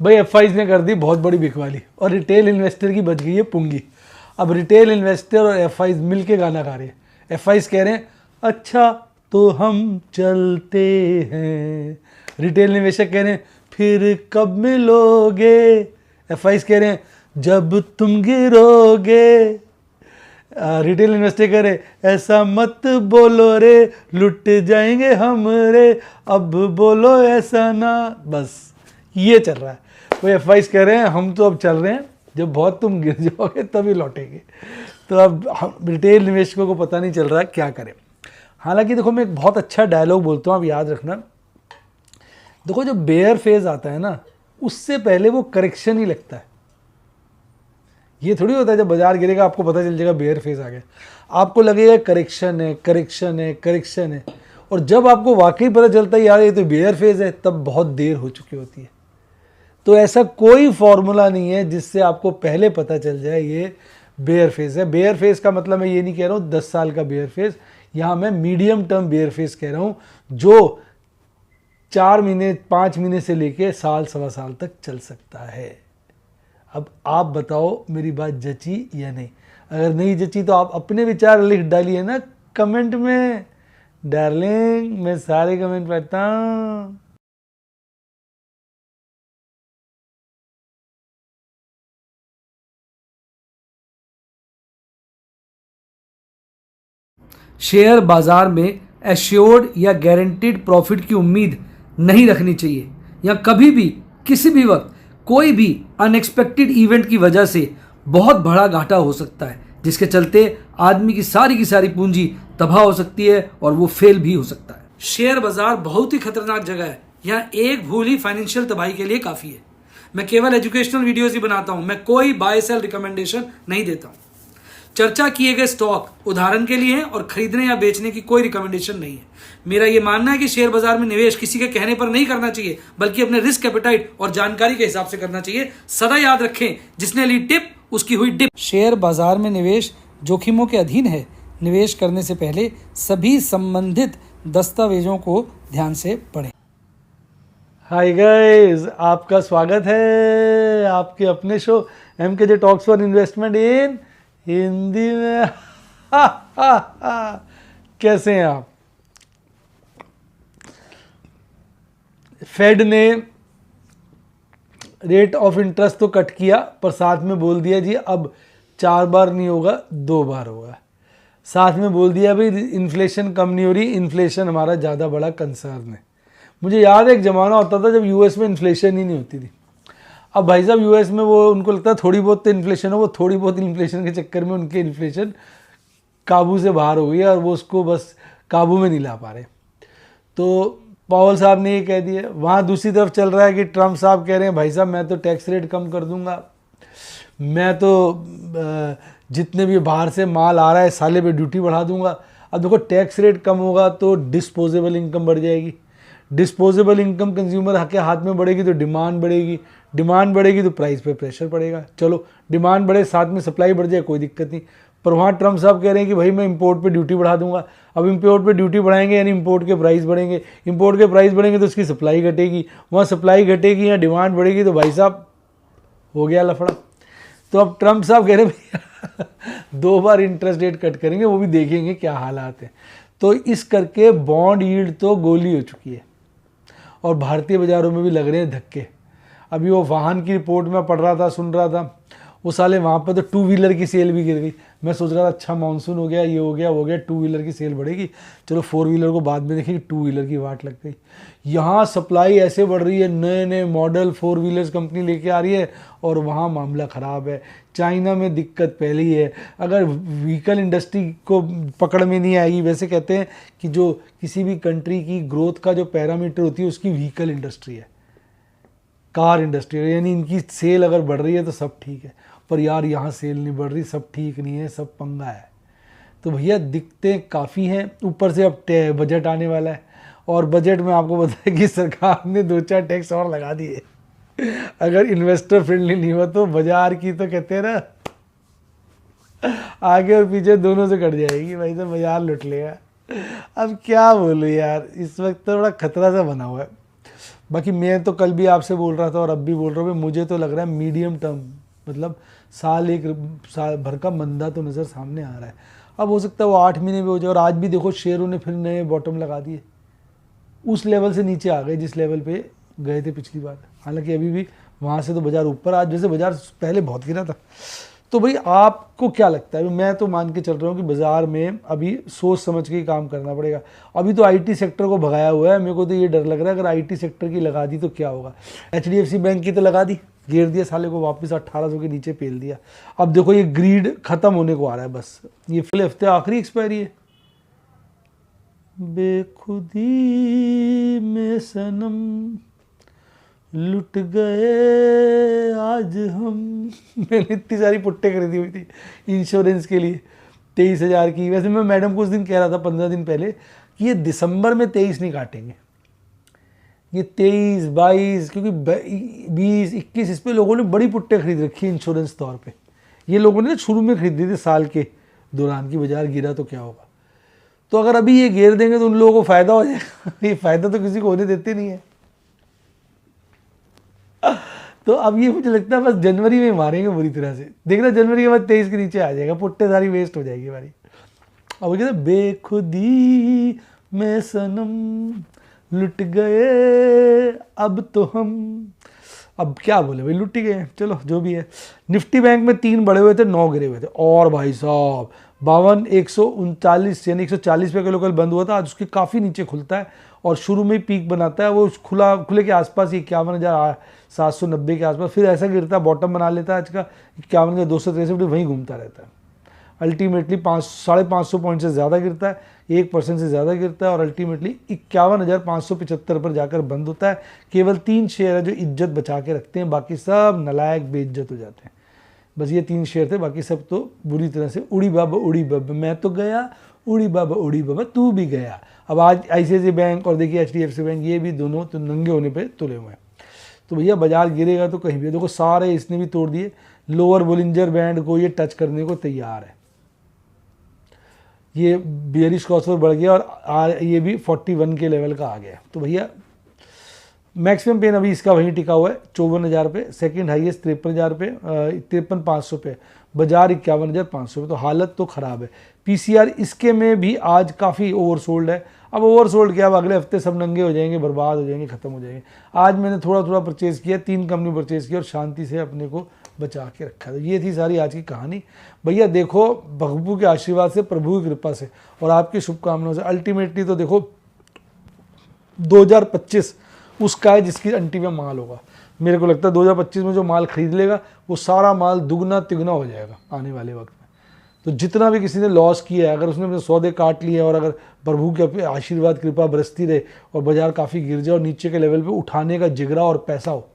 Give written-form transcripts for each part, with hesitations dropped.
भाई एफआईज ने कर दी बहुत बड़ी बिकवाली और रिटेल इन्वेस्टर की बच गई है पुंगी। अब रिटेल इन्वेस्टर और एफआईज मिल के गाना गा रहे हैं। एफआईज कह रहे हैं अच्छा तो हम चलते हैं, रिटेल निवेशक कह रहे हैं फिर कब मिलोगे, एफआईज कह रहे हैं जब तुम गिरोगे। रिटेल इन्वेस्टर कह रहे ऐसा मत बोलो रे लुट जाएंगे हम रे, अब बोलो ऐसा ना। बस ये चल रहा है। वो एफआईज कह रहे हैं हम तो अब चल रहे हैं, जब बहुत तुम गिर जाओगे तभी लौटेंगे। तो अब रिटेल निवेशकों को पता नहीं चल रहा है क्या करें। हालांकि देखो मैं एक बहुत अच्छा डायलॉग बोलता हूँ, आप याद रखना। देखो जब बेयर फेज आता है ना, उससे पहले वो करेक्शन ही लगता है। ये थोड़ी होता है जब बाजार गिरेगा आपको पता चल जाएगा बेयर फेज आ गया। आपको लगेगा करेक्शन है करेक्शन है करेक्शन है, और जब आपको वाकई पता चलता है यार ये तो बेयर फेज है, तब बहुत देर हो चुकी होती है। तो ऐसा कोई फॉर्मूला नहीं है जिससे आपको पहले पता चल जाए ये बेयर फेज है। बेयर फेज का मतलब मैं ये नहीं कह रहा हूँ 10 साल का बेयर फेज, यहाँ मैं मीडियम टर्म बेयर फेज कह रहा हूँ जो 4 महीने 5 महीने से लेके साल सवा साल तक चल सकता है। अब आप बताओ मेरी बात जची या नहीं। अगर नहीं जची तो आप अपने विचार लिख डालिए ना कमेंट में। डार्लिंग मैं सारे कमेंट पढ़ता हूँ। शेयर बाजार में एश्योर्ड या गारंटीड प्रॉफिट की उम्मीद नहीं रखनी चाहिए, या कभी भी किसी भी वक्त कोई भी अनएक्सपेक्टेड इवेंट की वजह से बहुत बड़ा घाटा हो सकता है, जिसके चलते आदमी की सारी पूंजी तबाह हो सकती है और वो फेल भी हो सकता है। शेयर बाजार बहुत ही खतरनाक जगह है, यहाँ एक भूल ही फाइनेंशियल तबाही के लिए काफी है। मैं केवल एजुकेशनल वीडियोस ही बनाता हूं, मैं कोई बाय सेल रिकमेंडेशन नहीं देता हूं। चर्चा किए गए स्टॉक उदाहरण के लिए हैं और खरीदने या बेचने की कोई रिकमेंडेशन नहीं है। मेरा यह मानना है कि शेयर बाजार में निवेश किसी के कहने पर नहीं करना चाहिए, बल्कि अपने रिस्क एपेटाइट और जानकारी के हिसाब से करना चाहिए। सदा याद रखें, जिसने ली टिप उसकी हुई डिप। शेयर बाजार में निवेश जोखिमों के अधीन है। निवेश करने से पहले सभी संबंधित दस्तावेजों को ध्यान से पढ़ें। हाय गाइस, आपका स्वागत है आपके अपने show MKJ talks for investment in Hindi में। कैसे हैं आप? फेड ने रेट ऑफ इंटरेस्ट तो कट किया, पर साथ में बोल दिया जी अब 4 बार नहीं होगा 2 बार होगा। साथ में बोल दिया भाई इन्फ्लेशन कम नहीं हो रही, इन्फ्लेशन हमारा ज़्यादा बड़ा कंसर्न है। मुझे याद है एक ज़माना होता था जब यूएस में इन्फ्लेशन ही नहीं होती थी। अब भाई साहब यूएस में वो उनको लगता है थोड़ी बहुत तो इन्फ्लेशन हो, वो थोड़ी बहुत इन्फ्लेशन के चक्कर में उनके इन्फ्लेशन काबू से बाहर हो गई है और वो उसको बस काबू में नहीं ला पा रहे। तो पावल साहब ने ये कह दिया। वहाँ दूसरी तरफ चल रहा है कि ट्रम्प साहब कह रहे हैं भाई साहब मैं तो टैक्स रेट कम कर दूंगा, मैं तो जितने भी बाहर से माल आ रहा है साले पे ड्यूटी बढ़ा दूंगा। अब देखो टैक्स रेट कम होगा तो डिस्पोजेबल इनकम बढ़ जाएगी, डिस्पोजेबल इनकम कंज्यूमर के हाथ में बढ़ेगी तो डिमांड बढ़ेगी, डिमांड बढ़ेगी तो प्राइस पे प्रेशर पड़ेगा। चलो डिमांड बढ़े साथ में सप्लाई बढ़ जाए कोई दिक्कत नहीं। पर वहाँ ट्रम्प साहब कह रहे हैं कि भाई मैं इंपोर्ट पे ड्यूटी बढ़ा दूंगा। अब इंपोर्ट पे ड्यूटी बढ़ाएंगे यानी इंपोर्ट के प्राइस बढ़ेंगे, इंपोर्ट के प्राइस बढ़ेंगे तो उसकी सप्लाई घटेगी, वहाँ सप्लाई घटेगी या डिमांड बढ़ेगी तो भाई साहब हो गया लफड़ा। तो अब ट्रम्प साहब कह रहे हैं भैया 2 बार इंटरेस्ट रेट कट करेंगे, वो भी देखेंगे क्या हालात हैं। तो इस करके बॉन्ड यील्ड तो गोली हो चुकी है और भारतीय बाज़ारों में भी लग रहे हैं धक्के। अभी वो वाहन की रिपोर्ट में पढ़ रहा था, सुन रहा था, वो साले वहाँ पर तो 2 व्हीलर की सेल भी गिर गई। मैं सोच रहा था अच्छा मानसून हो गया, ये हो गया वो गया, 2 व्हीलर की सेल बढ़ेगी, चलो 4 व्हीलर को बाद में देखेंगे, 2 व्हीलर की वाट लग गई। यहाँ सप्लाई ऐसे बढ़ रही है, नए नए मॉडल 4 व्हीलर्स कंपनी लेके आ रही है और वहाँ मामला ख़राब है। चाइना में दिक्कत पहले ही है। अगर व्हीकल इंडस्ट्री को पकड़ में नहीं आएगी, वैसे कहते हैं कि जो किसी भी कंट्री की ग्रोथ का जो पैरामीटर होती है उसकी व्हीकल इंडस्ट्री है, कार इंडस्ट्री है, यानी इनकी सेल अगर बढ़ रही है तो सब ठीक है। पर यार यहाँ सेल नहीं बढ़ रही, सब ठीक नहीं है, सब पंगा है। तो भैया दिक्कतें काफ़ी हैं, ऊपर से अब बजट आने वाला है और बजट में आपको पता है कि सरकार ने 2-4 टैक्स और लगा दिए। अगर इन्वेस्टर फ्रेंडली नहीं हुआ तो बाजार की तो कहते हैं ना आगे और पीछे दोनों से कट जाएगी, भाई तो बाजार लुट लेगा। अब क्या बोलूँ यार, इस वक्त तो बड़ा खतरा सा बना हुआ है। बाकी मैं तो कल भी आपसे बोल रहा था और अब भी बोल रहा हूँ, मुझे तो लग रहा है मीडियम टर्म, मतलब साल भर का मंदा तो नज़र सामने आ रहा है। अब हो सकता है वो 8 महीने में हो जाए। और आज भी देखो शेयरों ने फिर नए बॉटम लगा दिए, उस लेवल से नीचे आ गए जिस लेवल पे गए थे पिछली बार। हालांकि अभी भी वहाँ से तो बाजार ऊपर, आज जैसे बाजार पहले बहुत गिरा था। तो भाई आपको क्या लगता है? मैं तो मान के चल रहा हूँ कि बाज़ार में अभी सोच समझ के ही काम करना पड़ेगा। अभी तो आईटी सेक्टर को भगाया हुआ है, मेरे को तो ये डर लग रहा है अगर आईटी सेक्टर की लगा दी तो क्या होगा। एचडीएफसी बैंक की तो लगा दी, गिर दिया साले को वापस 1800 के नीचे पेल दिया। अब देखो ये ग्रीड खत्म होने को आ रहा है, बस ये पिछले हफ्ते आखिरी एक्सपायरी है। बेखुदी में सनम लुट गए आज हम। मैंने इतनी सारी पुट्टे खरीदी हुई थी इंश्योरेंस के लिए 23,000 की। वैसे मैं मैडम को उस दिन कह रहा था 15 दिन पहले कि ये दिसंबर में 23 नहीं काटेंगे, ये 23, 22, क्योंकि 20, 21 इस पे लोगों ने बड़ी पुट्टे खरीद रखी है इंश्योरेंस तौर पे। ये लोगों ने शुरू में खरीदी थी साल के दौरान की बाजार गिरा तो क्या होगा। तो अगर अभी ये घेर देंगे तो उन लोगों को फ़ायदा हो जाएगा। ये फ़ायदा तो किसी को होने देते नहीं है। तो अब ये मुझे लगता है बस जनवरी में मारेंगे बुरी तरह से। देखना जनवरी के बाद 23 के नीचे आ जाएगा, पुट्टे सारी वेस्ट हो जाएगी हमारी। अब वो कहते बेखुदी में सनम लुट गए अब तो हम। अब क्या बोले भाई, लुट ही गए, चलो जो भी है। निफ्टी बैंक में 3 बढ़े हुए थे, 9 गिरे हुए थे। और भाई साहब 52,139 यानी 140 पे कल बंद हुआ था, आज उसके काफ़ी नीचे खुलता है और शुरू में ही पीक बनाता है। वो खुले के आसपास 51,790 के आसपास, फिर ऐसा गिरता है, बॉटम बना लेता है आज का 51,263, वहीं घूमता रहता है। अल्टीमेटली 550 पॉइंट से ज़्यादा गिरता है, 1% से ज़्यादा गिरता है और अल्टीमेटली 51,575 पर जाकर बंद होता है। केवल 3 शेयर है जो इज्जत बचा के रखते हैं, बाकी सब नलायक बेइज्जत हो जाते हैं। बस ये 3 शेयर थे, बाकी सब तो बुरी तरह से उड़ी बाबा मैं तो गया, उड़ी बाबा तू भी गया। अब आज आईसीआईसीआई बैंक और देखिए एचडीएफसी बैंक, ये भी दोनों तो नंगे होने पे तुले हुए हैं। तो भैया बाजार गिरेगा तो कहीं भी, देखो सारे इसने भी तोड़ दिए। लोअर बोलिंजर बैंड को ये टच करने को तैयार है, ये बियरिश क्रॉसओवर बढ़ गया और ये भी 41 के लेवल का आ गया। तो भैया मैक्सिमम पेन अभी इसका वहीं टिका हुआ है 54,000 पे, सेकंड हाईएस्ट 53,000 पे, 53,500 पे, बाजार 51,500 पे। तो हालत तो ख़राब है। पीसीआर इसके में भी आज काफ़ी ओवरसोल्ड है। अब ओवरसोल्ड क्या, अब अगले हफ्ते सब नंगे हो जाएंगे, बर्बाद हो जाएंगे, ख़त्म हो जाएंगे। आज मैंने थोड़ा थोड़ा परचेज़ किया, 3 कंपनी परचेज़ की और शांति से अपने को बचा के रखा। तो ये थी सारी आज की कहानी। भैया देखो भगवू के आशीर्वाद से, प्रभु की कृपा से और आपकी शुभकामनाओं से अल्टीमेटली तो देखो 2025 उसका है जिसकी अंटी में माल होगा। मेरे को लगता है 2025 में जो माल खरीद लेगा वो सारा माल दुगना तिगुना हो जाएगा आने वाले वक्त में। तो जितना भी किसी ने लॉस किया है, अगर उसने अपने सौदे काट लिए और अगर प्रभु के आशीर्वाद कृपा बरसती रहे और बाजार काफ़ी गिर जाए और नीचे के लेवल पे उठाने का जिगरा और पैसा हो।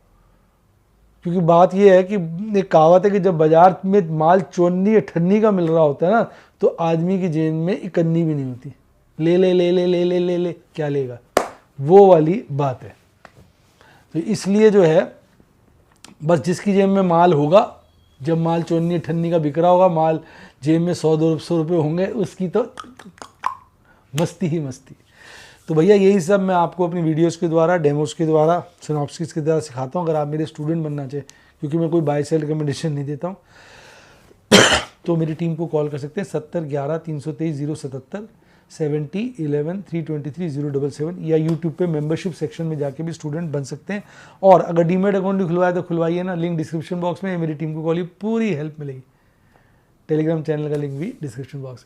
क्योंकि बात यह है कि एक कहावत है कि जब बाजार में माल 54 का मिल रहा होता है ना, तो आदमी की जेब में इकन्नी भी नहीं होती। ले ले ले ले ले ले ले ले क्या लेगा, वो वाली बात है। तो इसलिए जो है बस जिसकी जेब में माल होगा, जब माल 54-58 का बिक रहा होगा, माल जेब में 100-200 रुपये होंगे, उसकी तो मस्ती ही मस्ती। तो भैया यही सब मैं आपको अपनी वीडियोस के द्वारा, डेमोस के द्वारा, सिनॉप्सिस के द्वारा सिखाता हूँ। अगर आप मेरे स्टूडेंट बनना चाहे, क्योंकि मैं कोई बाय सेल रिकमेंडेशन नहीं देता हूँ, तो मेरी टीम को कॉल कर सकते हैं 7011-323-077, 7011-323-077 या यूट्यूब पे मेंबरशिप सेक्शन में जाके भी स्टूडेंट बन सकते हैं। और अगर डीमेट अकाउंट भी खुलवाए तो खुलवाइए ना, लिंक डिस्क्रिप्शन बॉक्स में है। मेरी टीम को कॉल, पूरी हेल्प मिलेगी। टेलीग्राम चैनल का लिंक भी डिस्क्रिप्शन बॉक्स में।